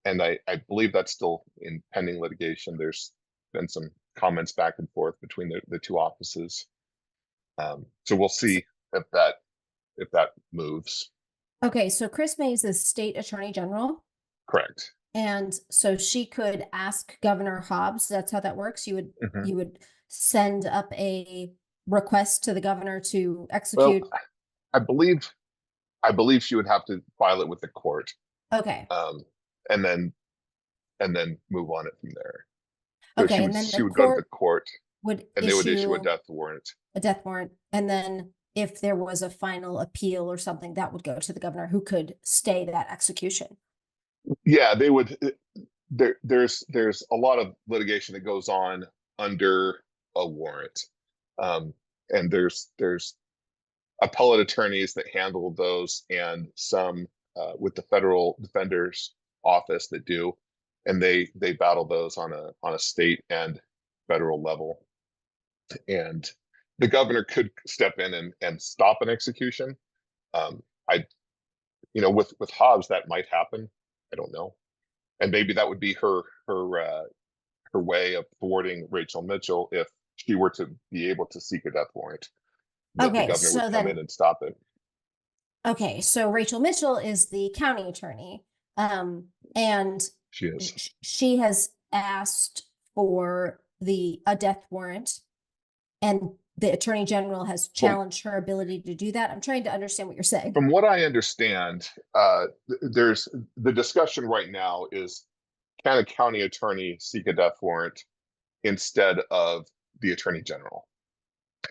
and I believe that's still in pending litigation. There's been some comments back and forth between the two offices, so we'll see if that moves. Okay, so Chris Mays is state attorney general. Correct. And so she could ask Governor Hobbs. That's how that works. You Mhm. would send up a request to the governor to execute. Well, I believe she would have to file it with the court, Okay. and then move on it from there. So Okay, and then she the would go to the court court, would and they would issue a issue death warrant. a death warrant, and then if there was a final appeal or something, that would go to the governor, who could stay that execution. Yeah, they would. There's a lot of litigation that goes on under a warrant, and there's appellate attorneys that handle those, and some with the federal defender's office that do, and they battle those on a state and federal level. And the governor could step in and stop an execution. With Hobbs that might happen. I don't know, and maybe that would be her way of thwarting Rachel Mitchell if she were to be able to seek a death warrant. That the Okay, governor so would come in and stop it. Okay, so Rachel Mitchell is the county attorney, and She is. she has asked for a death warrant, and the attorney general has challenged her ability to do that. I'm trying to understand what you're saying. From what I understand, there's the discussion right now is, can a county attorney seek a death warrant instead of the attorney general?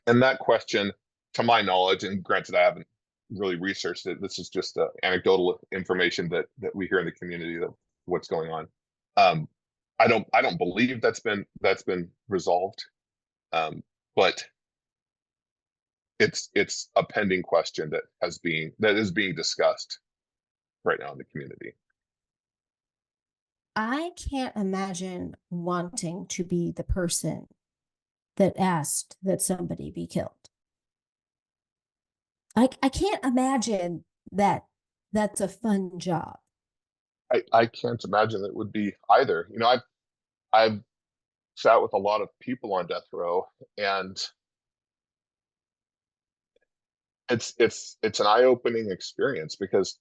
And that question, to my knowledge, and granted I haven't really researched it, this is just anecdotal information that we hear in the community of what's going on. I don't believe that's been resolved, but it's a pending question that is being discussed right now in the community. I can't imagine wanting to be the person that asked that somebody be killed. I can't imagine that that's a fun job. I can't imagine it would be either. I've sat with a lot of people on death row, and it's an eye-opening experience, because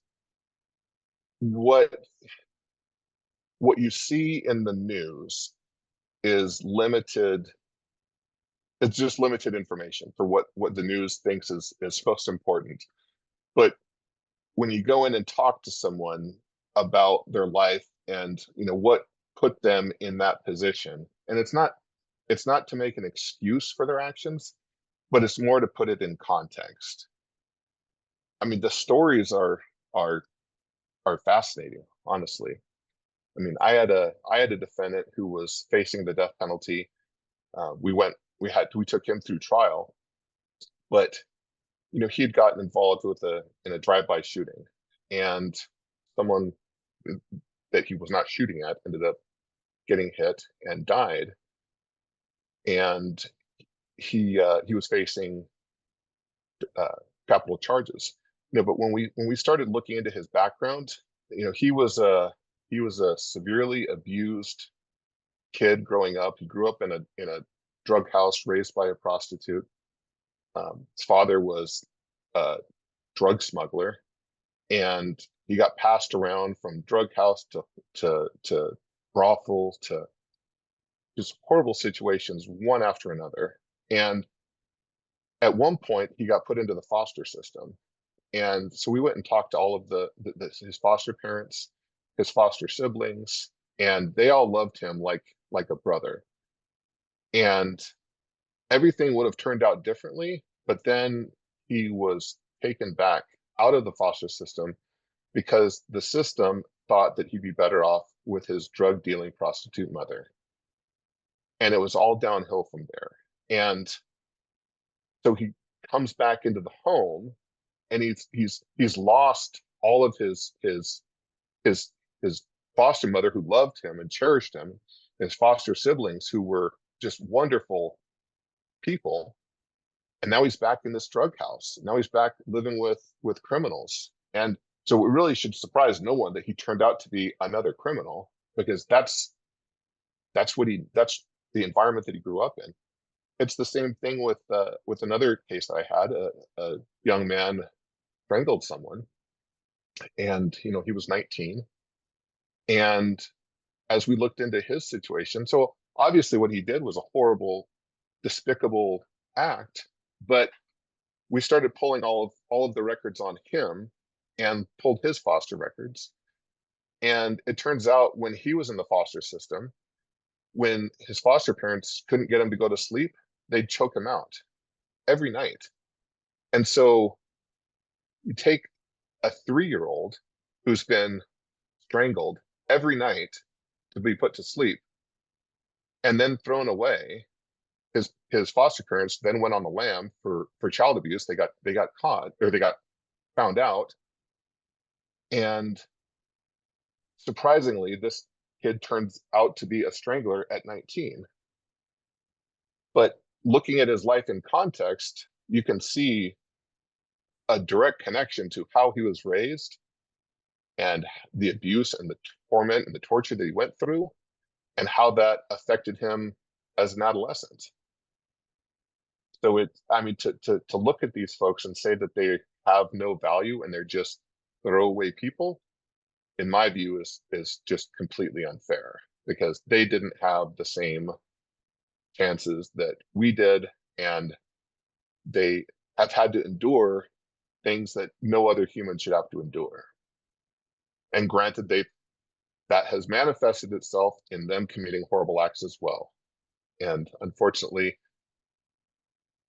what you see in the news is limited. It's just limited information for what the news thinks is most important. But when you go in and talk to someone about their life and what put them in that position, and it's not to make an excuse for their actions, but it's more to put it in context. I mean, the stories are fascinating, honestly. I mean, I had a defendant who was facing the death penalty. We took him through trial, but he had gotten involved in a drive-by shooting, and someone that he was not shooting at ended up getting hit and died, and he was facing uh, capital charges. But when we started looking into his background, he was a severely abused kid growing up. He grew up in a drug house, raised by a prostitute. His father was a drug smuggler, and he got passed around from drug house to brothel to just horrible situations, one after another. And at one point, he got put into the foster system. And so we went and talked to all of his foster parents, his foster siblings, and they all loved him like a brother. And everything would have turned out differently, but then he was taken back out of the foster system because the system thought that he'd be better off with his drug dealing prostitute mother. And it was all downhill from there. And so he comes back into the home, and he's lost all of his his foster mother who loved him and cherished him, his foster siblings who were just wonderful people. And now he's back in this drug house. Now he's back living with criminals. And so it really should surprise no one that he turned out to be another criminal, because that's that's the environment that he grew up in. It's the same thing with another case that I had. A young man strangled someone, and he was 19. And as we looked into his situation, so obviously what he did was a horrible, despicable act, but we started pulling all of the records on him and pulled his foster records. And it turns out when he was in the foster system, when his foster parents couldn't get him to go to sleep, they'd choke him out every night. And so you take a 3-year-old who's been strangled every night to be put to sleep and then thrown away. His foster parents then went on the lam for child abuse. They got caught, or they got found out. And surprisingly, this kid turns out to be a strangler at 19. But looking at his life in context, you can see a direct connection to how he was raised and the abuse and the torment and the torture that he went through, and how that affected him as an adolescent. So to look at these folks and say that they have no value and they're just throwaway people, in my view, is just completely unfair, because they didn't have the same chances that we did, and they have had to endure things that no other human should have to endure. And granted, that has manifested itself in them committing horrible acts as well. And unfortunately,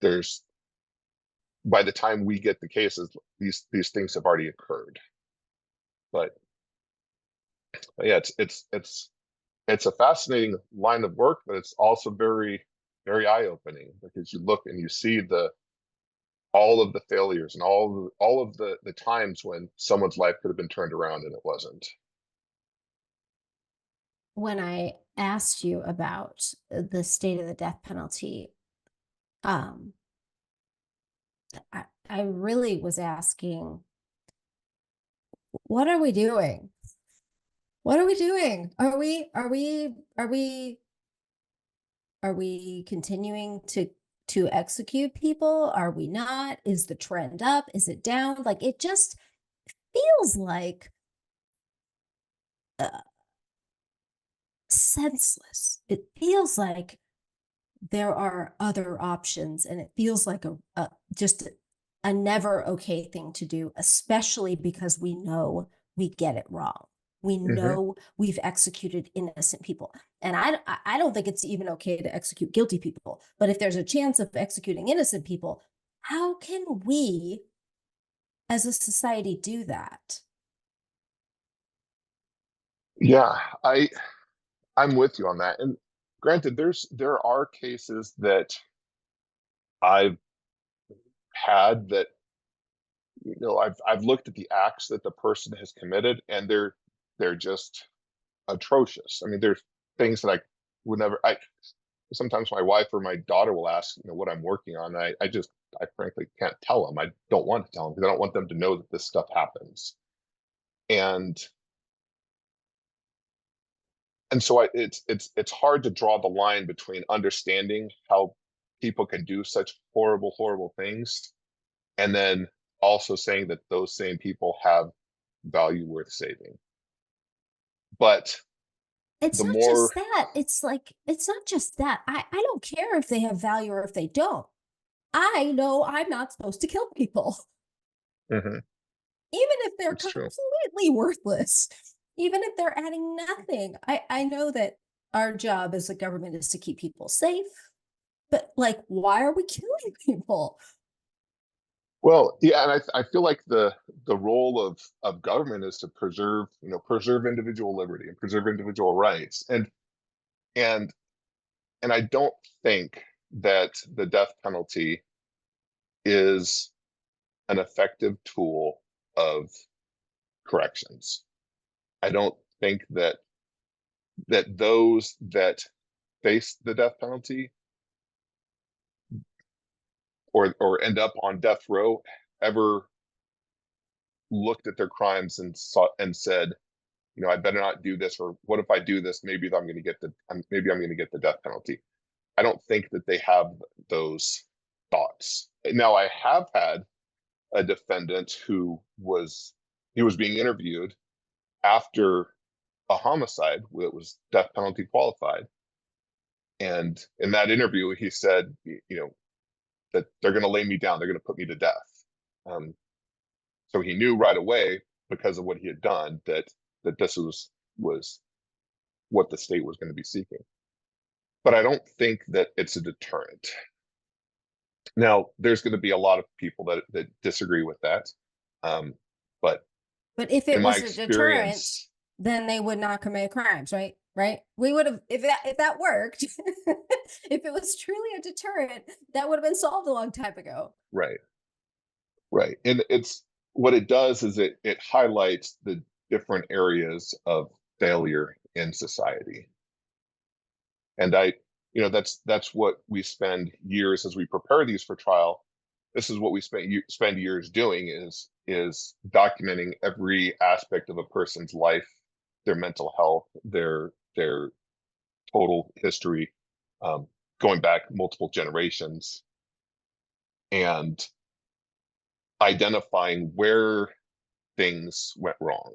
by the time we get the cases, these things have already occurred. But yeah, it's a fascinating line of work, but it's also very, very eye-opening, because you look and you see all of the failures and all of the times when someone's life could have been turned around and it wasn't. When I asked you about the state of the death penalty, um, I really was asking, what are we doing? What are we doing? Are we continuing to execute people? Are we not? Is the trend up? Is it down? Like, it just feels like senseless. It feels like there are other options, and it feels like just a never okay thing to do, especially because we know we get it wrong. We know we've executed innocent people. And I don't think it's even okay to execute guilty people. But if there's a chance of executing innocent people, how can we as a society do that? Yeah, I'm with you on that. And granted, there are cases that I've had that I've looked at the acts that the person has committed, and they're just atrocious. I mean, there's things that I would never. I sometimes my wife or my daughter will ask, what I'm working on. I frankly can't tell them. I don't want to tell them because I don't want them to know that this stuff happens. And so it's hard to draw the line between understanding how people can do such horrible, horrible things, and then also saying that those same people have value worth saving. But It's the not more, just that. It's like, it's not just that. I don't care if they have value or if they don't. I know I'm not supposed to kill people, Mhm, even if they're it's true. completely worthless, even if they're adding nothing. I know that our job as a government is to keep people safe, but like, why are we killing people? Well, yeah, and I feel like the role of government is to preserve individual liberty and preserve individual rights, and I don't think that the death penalty is an effective tool of corrections. I don't think that those that face the death penalty or end up on death row ever looked at their crimes and said, I better not do this, or what if I do this? Maybe I'm going to get maybe I'm going to get the death penalty. I don't think that they have those thoughts. Now, I have had a defendant he was being interviewed after a homicide that was death penalty qualified, and in that interview, he said, that they're going to lay me down, they're going to put me to death. Um, so he knew right away, because of what he had done, that this was what the state was going to be seeking. But I don't think that it's a deterrent. Now, there's going to be a lot of people that disagree with that, but But if in it my was a deterrent, experience, then they would not commit crimes, right? Right? We would have, if that worked, if it was truly a deterrent, that would have been solved a long time ago. right, right, and it's what it does is it highlights the different areas of failure in society, and that's what we spend years as we prepare these for trial. This is what we spend years doing is documenting every aspect of a person's life, their mental health, their total history, um, going back multiple generations, and identifying where things went wrong.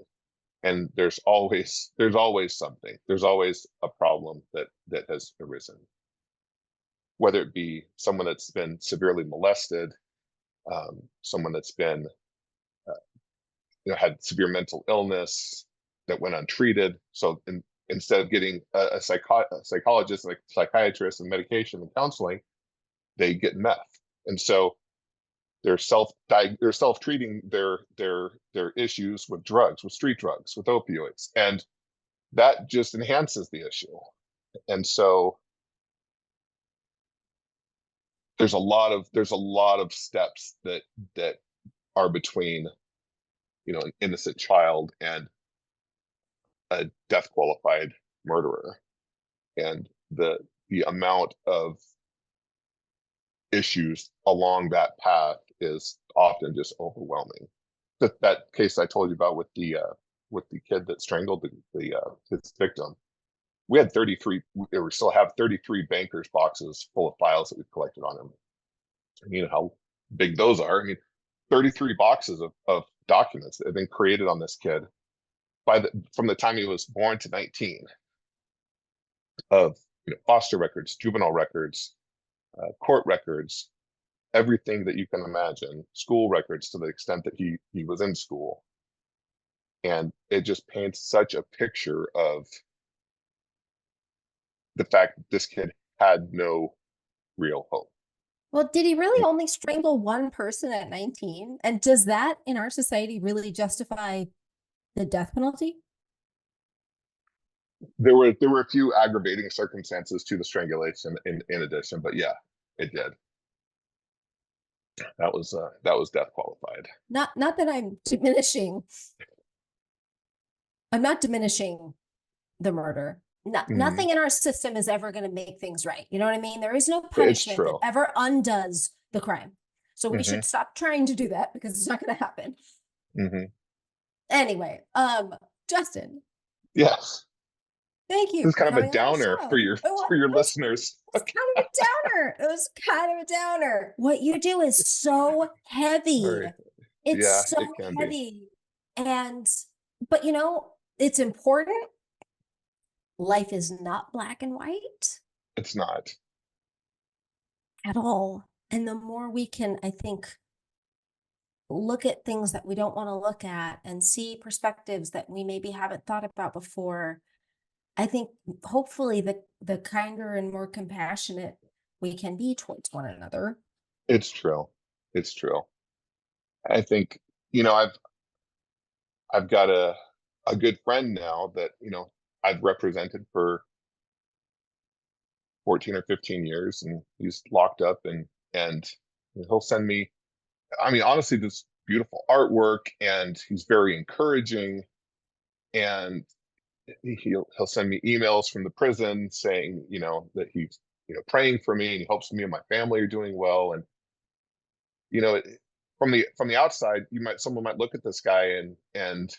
And there's always something. There's always a problem that has arisen, whether it be someone that's been severely molested, someone that's been had severe mental illness that went untreated. So instead of getting a psychologist, like psychiatrist, and medication and counseling, they get meth, and so they're self treating their issues with drugs, with street drugs, with opioids, and that just enhances the issue. And so there's a lot of steps that are between an innocent child and a death qualified murderer, and the amount of issues along that path is often just overwhelming. That case I told you about with the kid that strangled his victim, we had 33 or we still have 33 bankers boxes full of files that we've collected on him. You know how big those are. I mean, 33 boxes of documents that have been created on this kid from the time he was born to 19, of foster records, juvenile records, court records, everything that you can imagine, school records to the extent that he was in school. And it just paints such a picture of the fact that this kid had no real hope. Well, did he really only strangle one person at 19? And does that in our society really justify the death penalty? There were a few aggravating circumstances to the strangulation in addition, but yeah, it did. That was death qualified. Not that I'm diminishing. I'm not diminishing the murder. Mhm. Nothing in our system is ever going to make things right. You know what I mean? There is no It's punishment that true. ever undoes the crime. So we Hmm. should stop trying to do that because it's not going to happen. Hmm. Anyway, Justin, Yes. thank This you is for kind of a coming on the downer show. for your listeners. It was kind of a downer. It was kind of a downer. What you do is so heavy. Sorry. It's Yeah, so it can be. heavy. And, but it's important. Life is not black and white It's not. at all. And the more we can, I think, look at things that we don't want to look at and see perspectives that we maybe haven't thought about before, I think hopefully the kinder and more compassionate we can be towards one another. It's true. It's true. I think, you know, I've got a good friend now that, I've represented for 14 or 15 years, and he's locked up, and he'll send me, I mean, honestly, this beautiful artwork, and he's very encouraging, and he'll send me emails from the prison saying, that he's, praying for me, and he hopes me and my family are doing well. And you know it, from the outside, someone might look at this guy and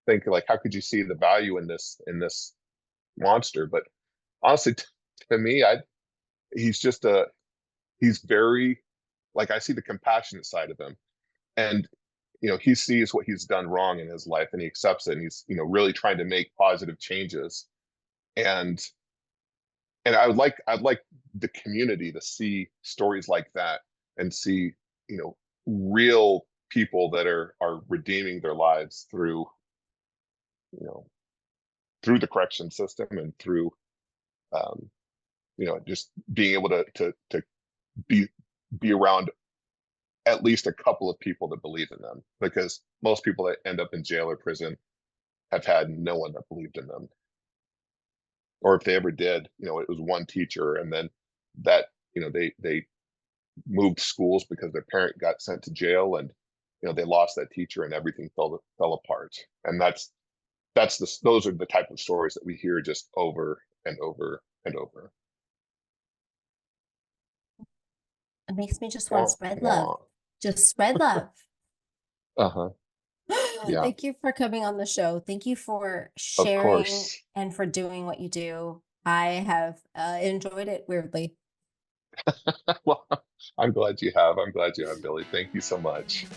think, like, how could you see the value in this monster? But honestly, to me, I he's just a he's very, like, I see the compassionate side of him. And he sees what he's done wrong in his life, and he accepts it, and he's, really trying to make positive changes. And and I'd like the community to see stories like that, and see, you know real people that are redeeming their lives you know through the correction system, and through, um just being able to be be around at least a couple of people that believe in them, because most people that end up in jail or prison have had no one that believed in them. Or if they ever did, it was one teacher, and then that, they moved schools because their parent got sent to jail, and they lost that teacher, and everything fell apart. And those are the type of stories that we hear just over and over and over. It makes me just want to Wah, spread love. wah. Just spread love. Uh-huh. Yeah, Thank you for coming on the show. Thank you for of sharing course. and for doing what you do. I have enjoyed it weirdly. Well, I'm glad you have, Billy. Thank you so much.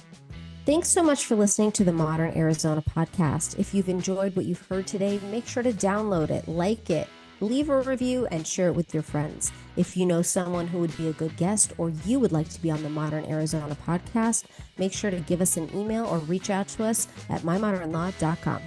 Thanks so much for listening to the Modern Arizona podcast. If you've enjoyed what you've heard today, make sure to download it, like it, leave a review, and share it with your friends. If you know someone who would be a good guest, or you would like to be on the Modern Arizona podcast, make sure to give us an email or reach out to us at mymodernlaw.com.